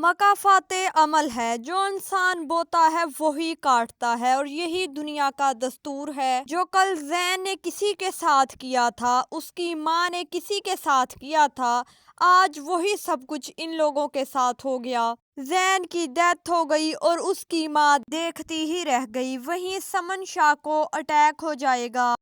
مکافات عمل ہے، جو انسان بوتا ہے وہی کاٹتا ہے، اور یہی دنیا کا دستور ہے۔ جو کل زین نے کسی کے ساتھ کیا تھا، اس کی ماں نے کسی کے ساتھ کیا تھا، آج وہی سب کچھ ان لوگوں کے ساتھ ہو گیا۔ زین کی ڈیتھ ہو گئی اور اس کی ماں دیکھتی ہی رہ گئی۔ وہیں سمن شاہ کو اٹیک ہو جائے گا۔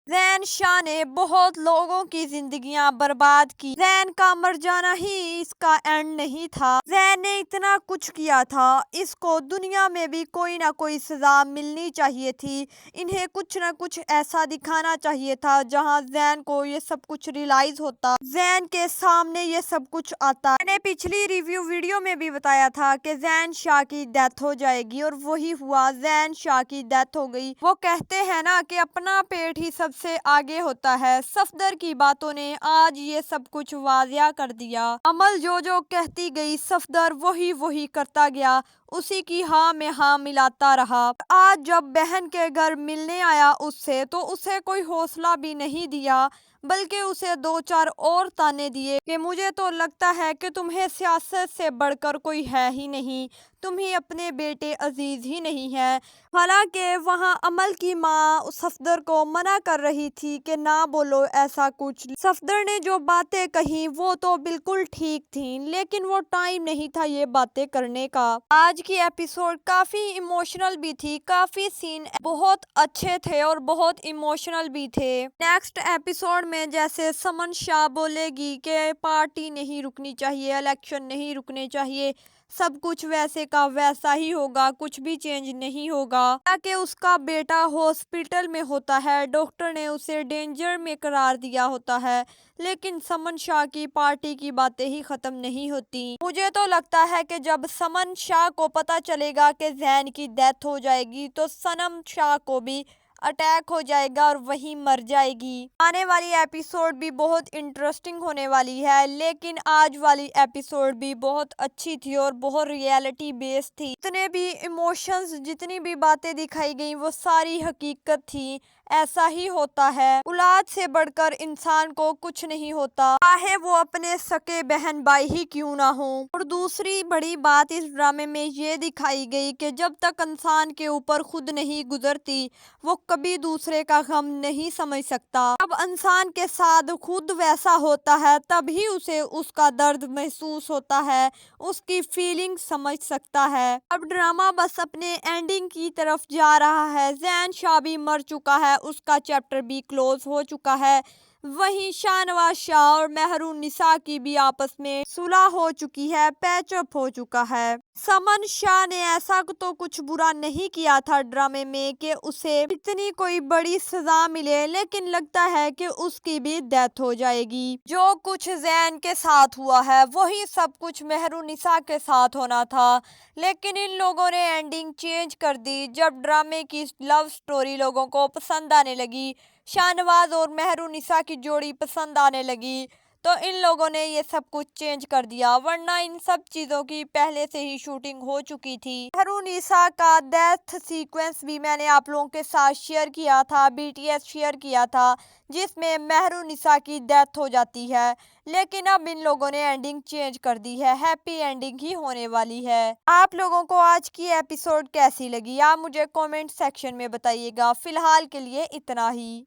زین شاہ نے بہت لوگوں کی زندگیاں برباد کی۔ زین کا مر جانا ہی اس کا اینڈ نہیں تھا۔ زین نے اتنا کچھ کیا تھا، اس کو دنیا میں بھی کوئی نہ کوئی سزا ملنی چاہیے تھی۔ انہیں کچھ نہ کچھ ایسا دکھانا چاہیے تھا جہاں زین کو یہ سب کچھ ریلائز ہوتا، زین کے سامنے یہ سب کچھ آتا۔ میں نے پچھلی ریویو ویڈیو میں بھی بتایا تھا کہ زین شاہ کی ڈیتھ ہو جائے گی، اور وہی ہوا، زین شاہ کی ڈیتھ ہو گئی۔ وہ کہتے ہیں نا کہ اپنا پیٹ ہی سب سے آگے ہوتا ہے۔ صفدر کی باتوں نے آج یہ سب کچھ واضح کر دیا۔ عمل جو کہتی گئی، صفدر وہی کرتا گیا، اسی کی ہاں میں ہاں ملاتا رہا۔ آج جب بہن کے گھر ملنے آیا اس سے، تو اسے کوئی حوصلہ بھی نہیں دیا، بلکہ اسے دو چار اور تانے دیے کہ مجھے تو لگتا ہے کہ تمہیں سیاست سے بڑھ کر کوئی ہے ہی نہیں، تمہیں اپنے بیٹے عزیز ہی نہیں ہے۔ حالانکہ وہاں عمل کی ماں صفدر کو منع کر رہی تھی کہ نہ بولو ایسا کچھ۔ صفدر نے جو باتیں کہی وہ تو بالکل ٹھیک تھیں، لیکن وہ ٹائم نہیں تھا یہ باتیں کرنے کا۔ آج کی ایپیسوڈ کافی ایموشنل بھی تھی، کافی سین بہت اچھے تھے اور بہت ایموشنل بھی تھے۔ نیکسٹ ایپیسوڈ میں جیسے سمن شاہ بولے گی کہ پارٹی نہیں رکنی چاہیے، الیکشن نہیں رکنے چاہیے، سب کچھ ویسے کا ویسا ہی ہوگا، کچھ بھی چینج نہیں ہوگا، تاکہ اس کا بیٹا ہاسپٹل میں ہوتا ہے، ڈاکٹر نے اسے ڈینجر میں قرار دیا ہوتا ہے، لیکن سمن شاہ کی پارٹی کی باتیں ہی ختم نہیں ہوتی۔ مجھے تو لگتا ہے کہ جب سمن شاہ کو پتا چلے گا کہ زین کی ڈیتھ ہو جائے گی، تو سنم شاہ کو بھی اٹیک ہو جائے گا اور وہی مر جائے گی۔ آنے والی ایپیسوڈ بھی بہت انٹرسٹنگ ہونے والی ہے، لیکن آج والی ایپیسوڈ بھی بہت اچھی تھی اور بہت ریئلٹی بیس تھی۔ جتنے بھی ایموشنز، جتنی بھی باتیں دکھائی گئیں، وہ ساری حقیقت تھی۔ ایسا ہی ہوتا ہے، اولاد سے بڑھ کر انسان کو کچھ نہیں ہوتا، چاہے وہ اپنے سکے بہن بھائی ہی کیوں نہ ہوں۔ اور دوسری بڑی بات اس ڈرامے میں یہ دکھائی گئی کہ جب تک انسان کے اوپر خود نہیں گزرتی، وہ کبھی دوسرے کا غم نہیں سمجھ سکتا۔ جب انسان کے ساتھ خود ویسا ہوتا ہے، تبھی اسے اس کا درد محسوس ہوتا ہے، اس کی فیلنگ سمجھ سکتا ہے۔ اب ڈرامہ بس اپنے اینڈنگ کی طرف جا رہا ہے۔ زین شاہ بھی مر چکا ہے، اس کا چیپٹر بھی کلوز ہو چکا ہے۔ وہیں شاہ نواز شاہ اور مہر النساء کی بھی آپس میں صلح ہو چکی ہے، پیچ اپ ہو چکا ہے۔ سمن شاہ نے ایسا تو کچھ برا نہیں کیا تھا ڈرامے میں کہ اسے اتنی کوئی بڑی سزا ملے، لیکن لگتا ہے کہ اس کی بھی ڈیتھ ہو جائے گی۔ جو کچھ زین کے ساتھ ہوا ہے، وہی سب کچھ مہر النساء کے ساتھ ہونا تھا، لیکن ان لوگوں نے اینڈنگ چینج کر دی۔ جب ڈرامے کی لو سٹوری لوگوں کو پسند آنے لگی، شاہ نواز اور مہر النساء کی جوڑی پسند آنے لگی، تو ان لوگوں نے یہ سب کچھ چینج کر دیا، ورنہ ان سب چیزوں کی پہلے سے ہی شوٹنگ ہو چکی تھی۔ مہر النساء کا ڈیتھ سیکوینس بھی میں نے آپ لوگوں کے ساتھ شیئر کیا تھا، BTS شیئر کیا تھا، جس میں مہر النساء کی ڈیتھ ہو جاتی ہے، لیکن اب ان لوگوں نے اینڈنگ چینج کر دی ہے، ہیپی اینڈنگ ہی ہونے والی ہے۔ آپ لوگوں کو آج کی ایپیسوڈ کیسی لگی؟ آپ مجھے کومنٹ سیکشن میں بتائیے گا۔ فی الحال کے لیے اتنا ہی۔